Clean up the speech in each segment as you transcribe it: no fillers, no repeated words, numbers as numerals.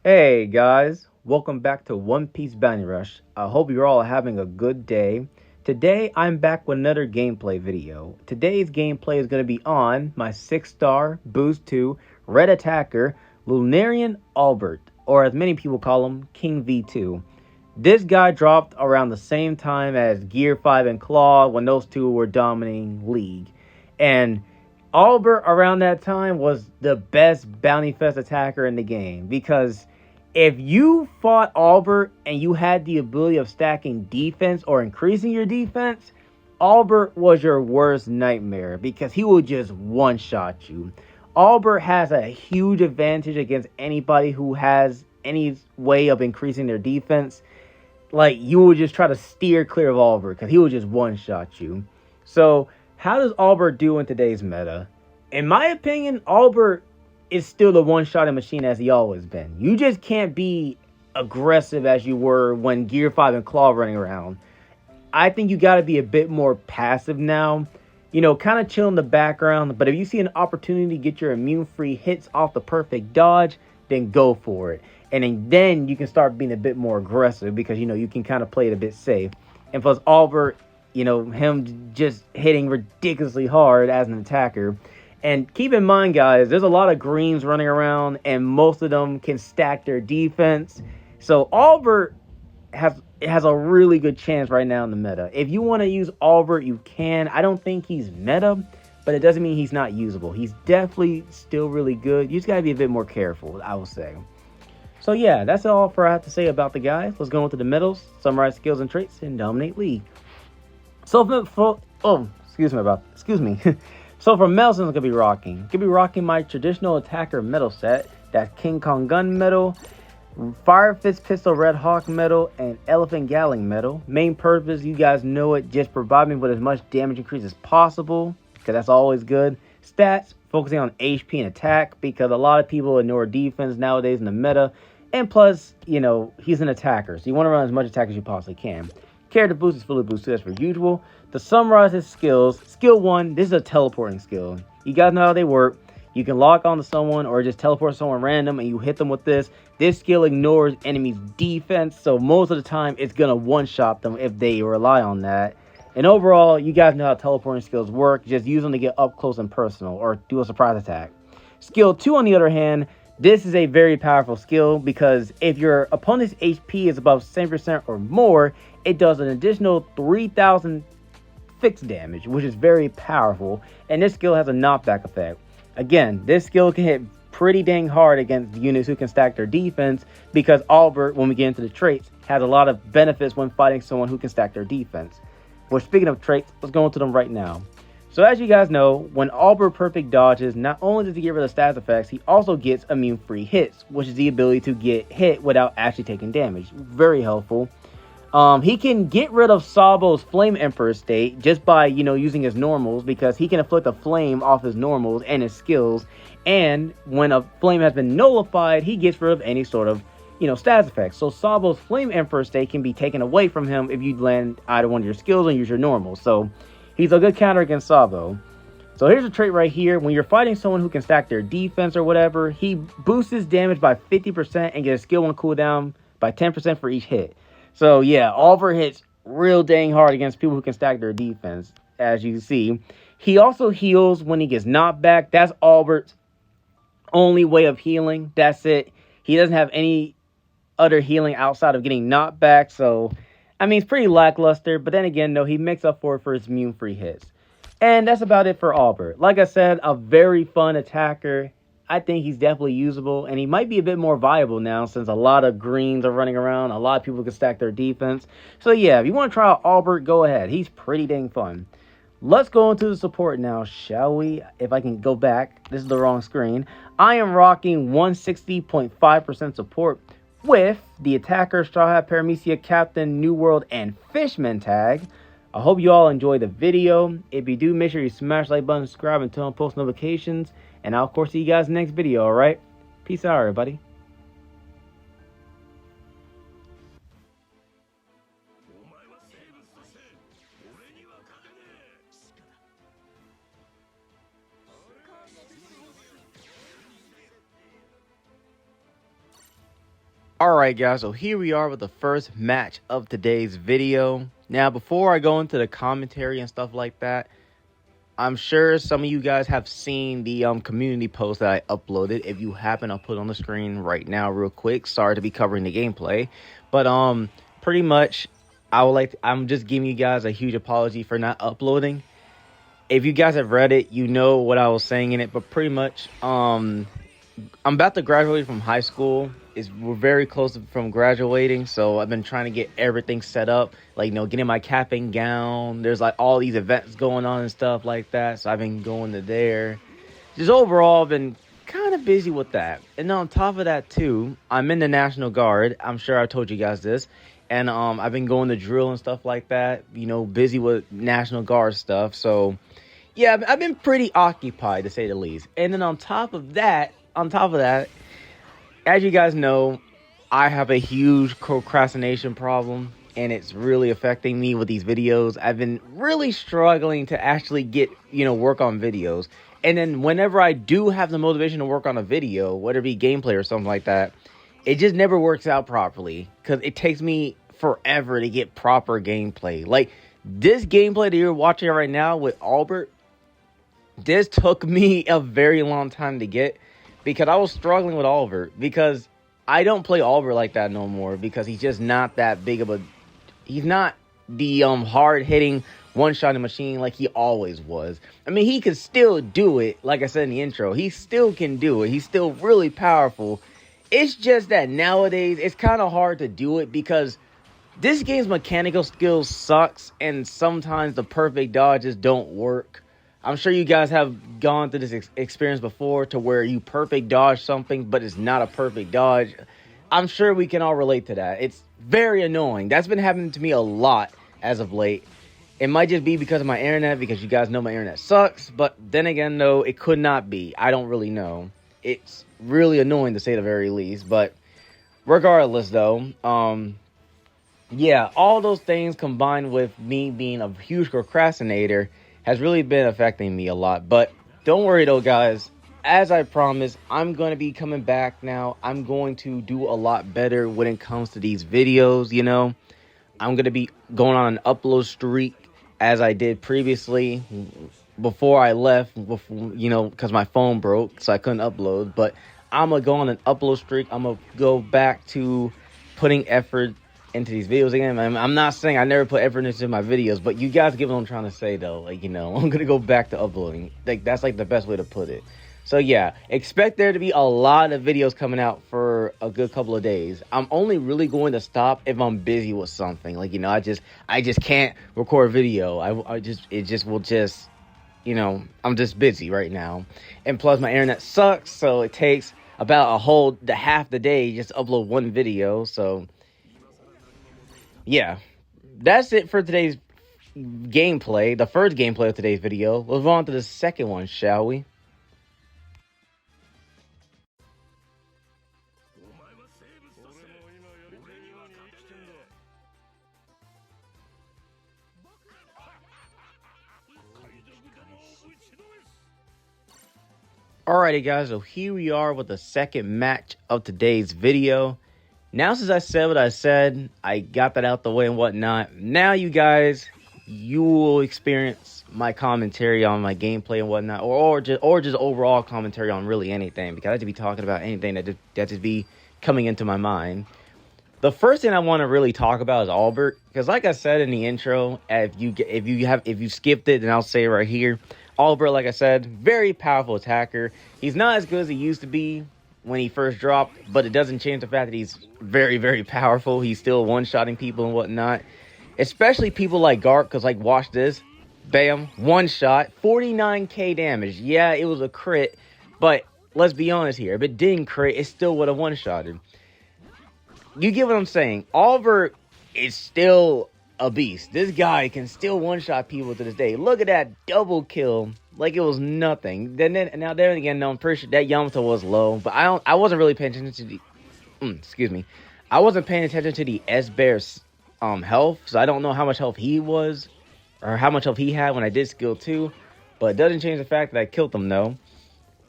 Hey guys, welcome back to One Piece Bounty Rush. I hope you're all having a good day. Today I'm back with another gameplay video. Today's gameplay is going to be on my 6-star Boost 2 Red Attacker Lunarian Alber, or as many people call him, King V2. This guy dropped around the same time as Gear 5 and Claw when those two were dominating League. And Alber around that time was the best Bounty Fest attacker in the game because if you fought Alber and you had the ability of stacking defense or increasing your defense, Alber was your worst nightmare because he will just one-shot you. Alber has a huge advantage against anybody who has any way of increasing their defense. Like, you will just try to steer clear of Alber because he will just one-shot you. So, how does Alber do in today's meta? In my opinion, Alber is still the one-shotting machine as he always been. You just can't be aggressive as you were when Gear 5 and Claw running around. I think you got to be a bit more passive now. You know, kind of chill in the background. But if you see an opportunity to get your immune-free hits off the perfect dodge, then go for it. And then you can start being a bit more aggressive because, you know, you can kind of play it a bit safe. And plus, Alber, you know, him just hitting ridiculously hard as an attacker. And keep in mind, guys, there's a lot of greens running around, and most of them can stack their defense. So Alber has a really good chance right now in the meta. If you want to use Alber, you can. I don't think he's meta, but it doesn't mean he's not usable. He's definitely still really good. You just got to be a bit more careful, I will say. So yeah, that's all I have to say about the guys. Let's go into the medals, summarize skills and traits, and dominate League. So excuse me. So for medals, I'm gonna be rocking my traditional attacker medal set. That's King Kong gun medal, Fire Fist Pistol Red Hawk medal, and Elephant Galling medal. Main purpose, you guys know it, just provide me with as much damage increase as possible, because that's always good. Stats, focusing on HP and attack, because a lot of people ignore defense nowadays in the meta. And plus, you know, he's an attacker, so you want to run as much attack as you possibly can. Character boost is fully boosted as per usual. To summarize his skills, skill 1, this is a teleporting skill. You guys know how they work. You can lock onto someone or just teleport someone random and you hit them with this. This skill ignores enemies' defense, so most of the time it's going to one-shot them if they rely on that. And overall, you guys know how teleporting skills work. Just use them to get up close and personal or do a surprise attack. Skill 2, on the other hand, this is a very powerful skill because if your opponent's HP is above 70% or more, it does an additional 3,000 fixed damage, which is very powerful, and this skill has a knockback effect. Again, this skill can hit pretty dang hard against units who can stack their defense because Alber, when we get into the traits, has a lot of benefits when fighting someone who can stack their defense. Well, speaking of traits, let's go into them right now. So as you guys know, when Alber perfect dodges, not only does he get rid of stats effects, he also gets immune-free hits, which is the ability to get hit without actually taking damage. Very helpful. He can get rid of Sabo's Flame Emperor state just by, you know, using his normals, because he can inflict a flame off his normals and his skills. And when a flame has been nullified, he gets rid of any sort of, you know, stats effects. So Sabo's Flame Emperor state can be taken away from him if you land either one of your skills and use your normals. So he's a good counter against Sabo. So here's a trait right here. When you're fighting someone who can stack their defense or whatever, he boosts his damage by 50% and gets a skill 1 cooldown by 10% for each hit. So yeah, Alber hits real dang hard against people who can stack their defense, as you can see. He also heals when he gets knocked back. That's Albert's only way of healing. That's it. He doesn't have any other healing outside of getting knocked back. So, I mean, it's pretty lackluster. But then again, no, he makes up for it for his immune-free hits. And that's about it for Alber. Like I said, a very fun attacker. I think he's definitely usable, and he might be a bit more viable now since a lot of greens are running around. A lot of people can stack their defense. So yeah, if you want to try out Albert, go ahead. He's pretty dang fun. Let's go into the support now, shall we? If I can go back. This is the wrong screen. I am rocking 160.5% support with the Attacker, Straw Hat, Paramecia, Captain, New World, and Fishman tag. I hope you all enjoyed the video. If you do, make sure you smash the like button, subscribe, and turn on post notifications. And I'll, of course, see you guys in the next video, alright? Peace out, everybody. Alright guys, so here we are with the first match of today's video. Now before I go into the commentary and stuff like that, I'm sure some of you guys have seen the community post that I uploaded. If you haven't, I'll put it on the screen right now real quick. Sorry to be covering the gameplay. But pretty much I'm just giving you guys a huge apology for not uploading. If you guys have read it, you know what I was saying in it, but pretty much I'm about to graduate from high school. We're very close from graduating, so I've been trying to get everything set up, like, you know, getting my cap and gown. There's like all these events going on and stuff like that, so I've been going to there. Just overall, I've been kind of busy with that. And on top of that too, I'm in the National Guard. I'm sure I told you guys this. And I've been going to drill and stuff like that, you know, busy with National Guard stuff. So yeah, I've been pretty occupied, to say the least. And then on top of that, as you guys know, I have a huge procrastination problem, and it's really affecting me with these videos. I've been really struggling to actually get, you know, work on videos. And then whenever I do have the motivation to work on a video, whether it be gameplay or something like that, it just never works out properly because it takes me forever to get proper gameplay. Like this gameplay that you're watching right now with Alber, this took me a very long time to get. Because I was struggling with Alber, because I don't play Alber like that no more, because he's just not that big of a, he's not the hard-hitting, one-shotting machine like he always was. I mean, he could still do it, like I said in the intro. He still can do it. He's still really powerful. It's just that nowadays, it's kind of hard to do it, because this game's mechanical skills sucks, and sometimes the perfect dodges don't work. I'm sure you guys have gone through this experience before to where you perfect dodge something, but it's not a perfect dodge. I'm sure we can all relate to that. It's very annoying. That's been happening to me a lot as of late. It might just be because of my internet, because you guys know my internet sucks. But then again, no, it could not be. I don't really know. It's really annoying to say the very least. But regardless, though, yeah, all those things combined with me being a huge procrastinator has really been affecting me a lot. But don't worry though, guys. As I promised, I'm going to be coming back now. I'm going to do a lot better when it comes to these videos, you know. I'm going to be going on an upload streak as I did previously before I left, you know, because my phone broke, so I couldn't upload. But I'm going to go on an upload streak. I'm going to go back to putting effort into these videos again. I'm not saying I never put effort into my videos, but you guys get what I'm trying to say though. Like, you know, I'm gonna go back to uploading. Like, that's like the best way to put it. So yeah, expect there to be a lot of videos coming out for a good couple of days. I'm only really going to stop if I'm busy with something. Like, you know, I just can't record video. It just will just, you know, I'm just busy right now. And plus my internet sucks, so it takes about half the day just to upload one video. So yeah, that's it for today's gameplay, the first gameplay of today's video. Let's move on to the second one, shall we? Alrighty guys, so here we are with the second match of today's video. Now, since I said what I said, I got that out the way and whatnot. Now, you guys, you will experience my commentary on my gameplay and whatnot, or just overall commentary on really anything, because I have to be talking about anything that just be coming into my mind. The first thing I want to really talk about is Alber, because like I said in the intro, if you skipped it, then I'll say it right here. Alber, like I said, very powerful attacker. He's not as good as he used to be when he first dropped, but it doesn't change the fact that he's very, very powerful. He's still one-shotting people and whatnot, especially people like Garp, because, like, watch this. Bam, one shot, 49k damage. Yeah, it was a crit, but let's be honest here. If it didn't crit, it still would have one-shotted. You get what I'm saying? Alber is still a beast. This guy can still one-shot people to this day. Look at that double kill. Like it was nothing. Then again, no, I'm pretty sure that Yamato was low, but I wasn't really paying attention to the excuse me. I wasn't paying attention to the S-Bear's health, so I don't know how much health he was or how much health he had when I did skill 2, but it doesn't change the fact that I killed him though.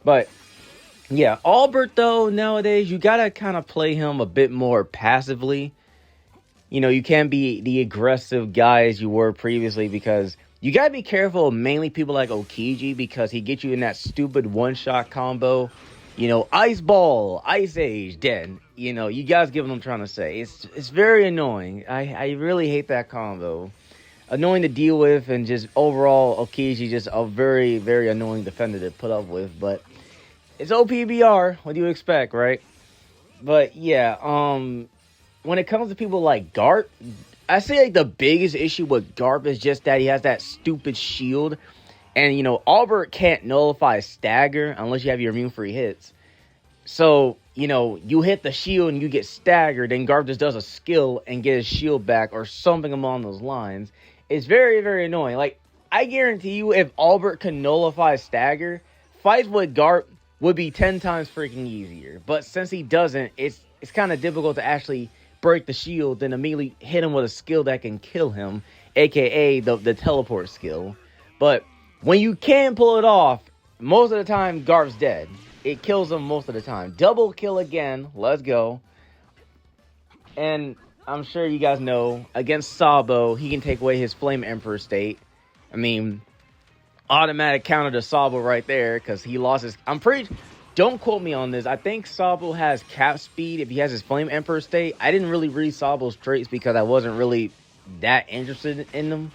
But Yeah, Albert, though, nowadays, you gotta kind of play him a bit more passively. You know, you can't be the aggressive guy as you were previously, because you gotta be careful of mainly people like Okiji, because he gets you in that stupid one-shot combo. You know, Ice Ball, Ice Age, dead. You know, you guys get what I'm trying to say. It's very annoying. I really hate that combo. Annoying to deal with, and just overall, Okiji just a very, very annoying defender to put up with. But it's OPBR. What do you expect, right? But yeah, when it comes to people like Garp, I say like the biggest issue with Garp is just that he has that stupid shield. And, you know, Albert can't nullify stagger unless you have your immune free hits. So, you know, you hit the shield and you get staggered, then Garp just does a skill and get his shield back or something along those lines. It's very, very annoying. Like, I guarantee you, if Albert can nullify stagger, fights with Garp would be 10 times freaking easier. But since he doesn't, it's kind of difficult to actually break the shield, then immediately hit him with a skill that can kill him, aka the teleport skill. But when you can pull it off, most of the time Garp's dead. It kills him most of the time. Double kill again. Let's go. And I'm sure you guys know, against Sabo, he can take away his Flame Emperor state. I mean, automatic counter to Sabo right there, because he lost his... Don't quote me on this. I think Sabo has cap speed if he has his Flame Emperor state. I didn't really read Sabo's traits because I wasn't really that interested in them.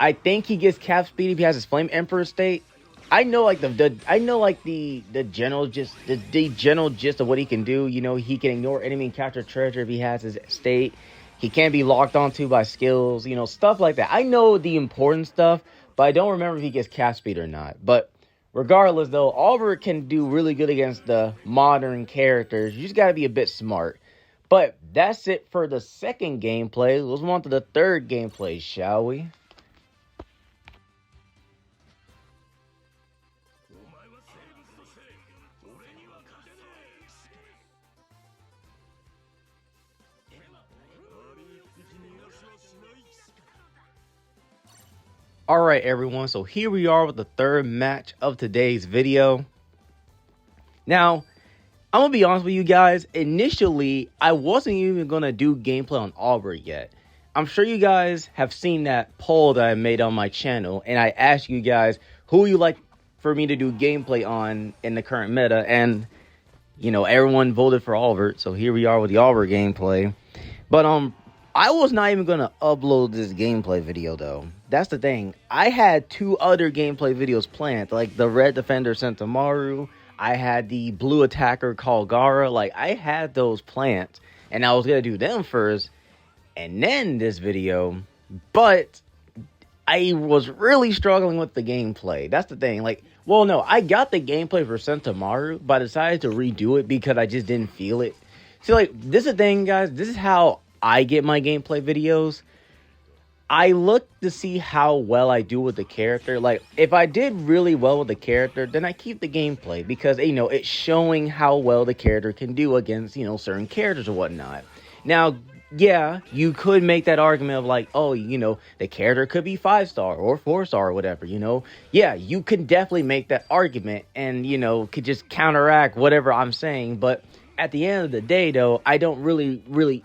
I think he gets cap speed if he has his Flame Emperor state. I know like the general gist of what he can do. You know, he can ignore enemy and capture treasure if he has his state. He can't be locked onto by skills, you know, stuff like that. I know the important stuff, but I don't remember if he gets cap speed or not. But regardless, though, Albert can do really good against the modern characters. You just got to be a bit smart. But that's it for the second gameplay. Let's move on to the third gameplay, shall we? Alright everyone, so here we are with the third match of today's video. Now, I'm going to be honest with you guys, initially, I wasn't even going to do gameplay on Albert yet. I'm sure you guys have seen that poll that I made on my channel, and I asked you guys who you like for me to do gameplay on in the current meta, and, you know, everyone voted for Albert, so here we are with the Albert gameplay. But, I was not even going to upload this gameplay video, though. That's the thing. I had two other gameplay videos planned, like the Red Defender Sentomaru. I had the Blue Attacker Kalgara. Like, I had those planned, and I was going to do them first, and then this video. But I was really struggling with the gameplay. That's the thing. Like, well, no, I got the gameplay for Sentomaru, but I decided to redo it because I just didn't feel it. See, like, this is the thing, guys. This is how I get my gameplay videos. I look to see how well I do with the character. Like, if I did really well with the character, then I keep the gameplay because, you know, it's showing how well the character can do against, you know, certain characters or whatnot. Now, yeah, you could make that argument of like, oh, you know, the character could be 5-star or 4-star or whatever, you know. Yeah, you could definitely make that argument and, you know, could just counteract whatever I'm saying. But at the end of the day, though, I don't really...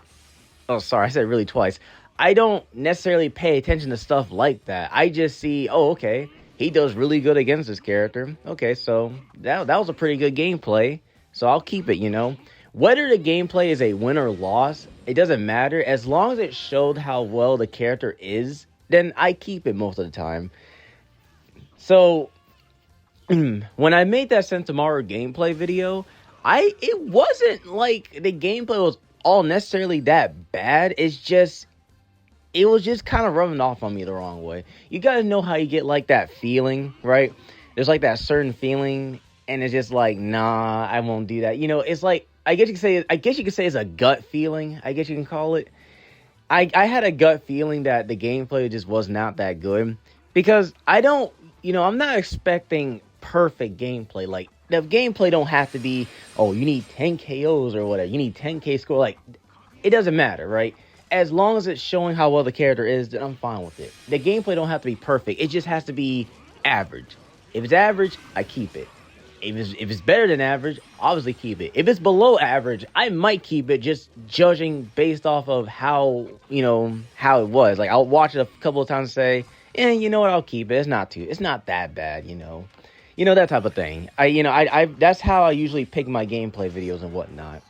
Oh, sorry, I said really twice. I don't necessarily pay attention to stuff like that. I just see, oh, okay, he does really good against this character. Okay, so that was a pretty good gameplay. So I'll keep it, you know. Whether the gameplay is a win or loss, it doesn't matter. As long as it showed how well the character is, then I keep it most of the time. So when I made that Sentomaru gameplay video, it wasn't like the gameplay was all necessarily that bad. It was just kind of rubbing off on me the wrong way. You guys know how you get like that feeling, right? There's like that certain feeling, and it's just like, nah, I won't do that. You know, it's like, I guess you could say it's a gut feeling. I guess you can call it. I had a gut feeling that the gameplay just was not that good because I'm not expecting perfect gameplay. Like, the gameplay don't have to be, oh, you need 10 KOs or whatever. You need 10k score. Like, it doesn't matter, right? As long as it's showing how well the character is, then I'm fine with it. The gameplay don't have to be perfect. It just has to be average. If it's average, I keep it. if it's better than average, obviously keep it. If it's below average, I might keep it, just judging based off of how, how it was. Like, I'll watch it a couple of times and say, you know what, I'll keep it. It's not that bad, that type of thing. That's how I usually pick my gameplay videos and whatnot.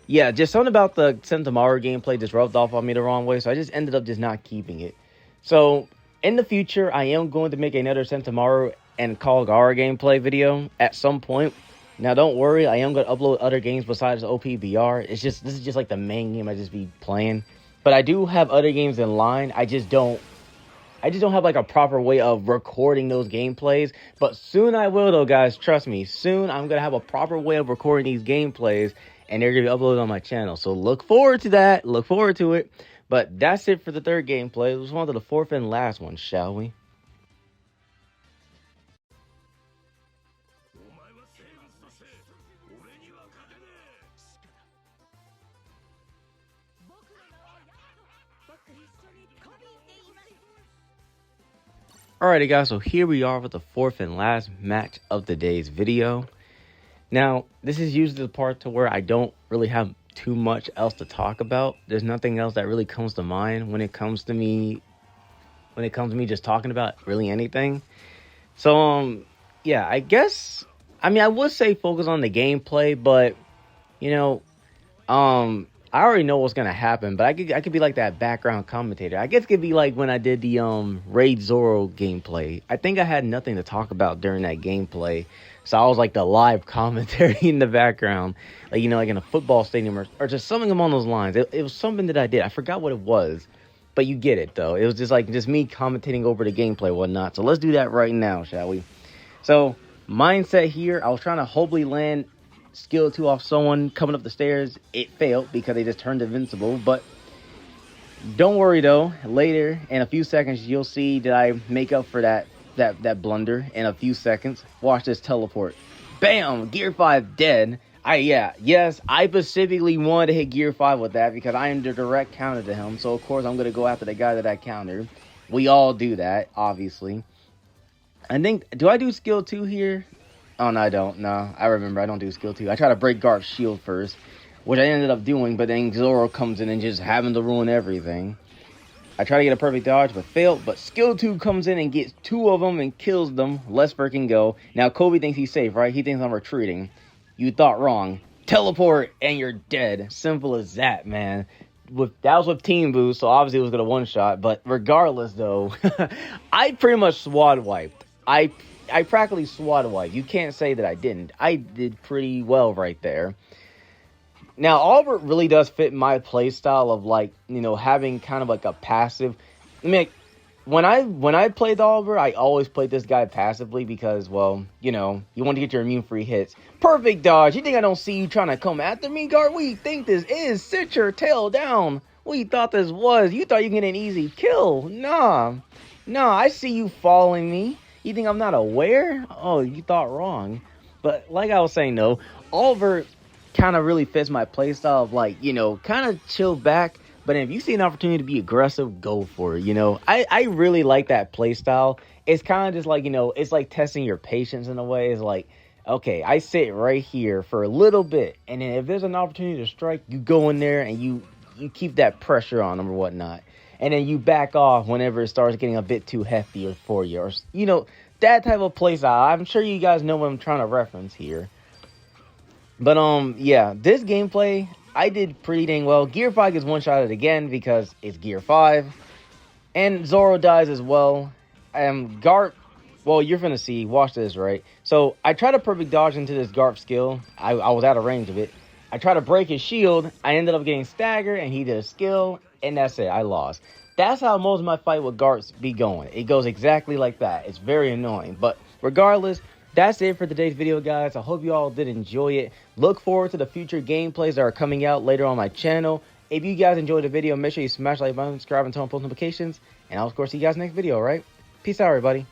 Yeah, just something about the Sentomaru gameplay just rubbed off on me the wrong way, so I just ended up just not keeping it. So, in the future, I am going to make another Sentomaru and Call Gara gameplay video at some point. Now, don't worry, I am going to upload other games besides OPBR. This is just like the main game I just be playing. But I do have other games in line. I just don't have like a proper way of recording those gameplays. But soon I will, though, guys. Trust me. Soon I'm going to have a proper way of recording these gameplays, and they're going to be uploaded on my channel. So look forward to that. Look forward to it. But that's it for the third gameplay. Let's move on to the fourth and last one, shall we? Alrighty guys, so here we are with the fourth and last match of today's video. Now, this is usually the part to where I don't really have too much else to talk about. There's nothing else that really comes to mind when it comes to me just talking about really anything. So yeah, I guess I would say focus on the gameplay, but I already know what's gonna happen, but I could be like that background commentator. I guess it could be like when I did the Raid Zoro gameplay. I think I had nothing to talk about during that gameplay, so I was like the live commentary in the background, like like in a football stadium or just something along those lines. It was something that I did. I forgot what it was, but you get it though. It was just me commentating over the gameplay and whatnot. So let's do that right now, shall we? So mindset here. I was trying to hopefully land skill 2 off someone coming up the stairs. It failed because they just turned invincible, but don't worry though, later in a few seconds you'll see that I make up for that blunder in a few seconds. Watch this teleport. Bam! Gear 5 dead. Yes, I specifically wanted to hit Gear 5 with that because I am the direct counter to him, so of course I'm going to go after the guy that I countered. We all do that, obviously. I think, do I do skill 2 here? Oh, no, I don't. No, I remember. I don't do skill 2. I try to break Garth's shield first, which I ended up doing, but then Zoro comes in and just having to ruin everything. I try to get a perfect dodge, but failed. But skill 2 comes in and gets 2 of them and kills them. Let's freaking go. Now, Kobe thinks he's safe, right? He thinks I'm retreating. You thought wrong. Teleport, and you're dead. Simple as that, man. That was with Team Boost, so obviously it was going to one-shot. But regardless, though, I pretty much swad wiped. I practically swat wiped. You can't say that I didn't. I did pretty well right there. Now, Alber really does fit my playstyle of having kind of like a passive. When I played Alber, I always played this guy passively because, well, you want to get your immune-free hits. Perfect dodge. You think I don't see you trying to come after me, Garth? What do you think this is? Sit your tail down. What you thought this was? You thought you could get an easy kill. Nah, I see you following me. You think I'm not aware? Oh, you thought wrong. But like I was saying, though, Alber kind of really fits my playstyle of kind of chill back. But if you see an opportunity to be aggressive, go for it. I really like that playstyle. It's kind of just it's like testing your patience in a way. It's like, okay, I sit right here for a little bit. And then if there's an opportunity to strike, you go in there and you keep that pressure on them or whatnot. And then you back off whenever it starts getting a bit too hefty for you. Or, that type of playstyle. I'm sure you guys know what I'm trying to reference here. But, yeah, this gameplay, I did pretty dang well. Gear 5 gets one-shotted again because it's Gear 5. And Zoro dies as well. Garth, well, you're finna see. Watch this, right? So, I try to perfect dodge into this Garth skill. I was out of range of it. I try to break his shield. I ended up getting staggered, and he did a skill. And that's it. I lost. That's how most of my fight with Garth be going. It goes exactly like that. It's very annoying. But regardless, that's it for today's video, guys. I hope you all did enjoy it. Look forward to the future gameplays that are coming out later on my channel. If you guys enjoyed the video, make sure you smash the like button, subscribe, and turn on post notifications. And I'll, of course, see you guys next video, all right? Peace out, everybody.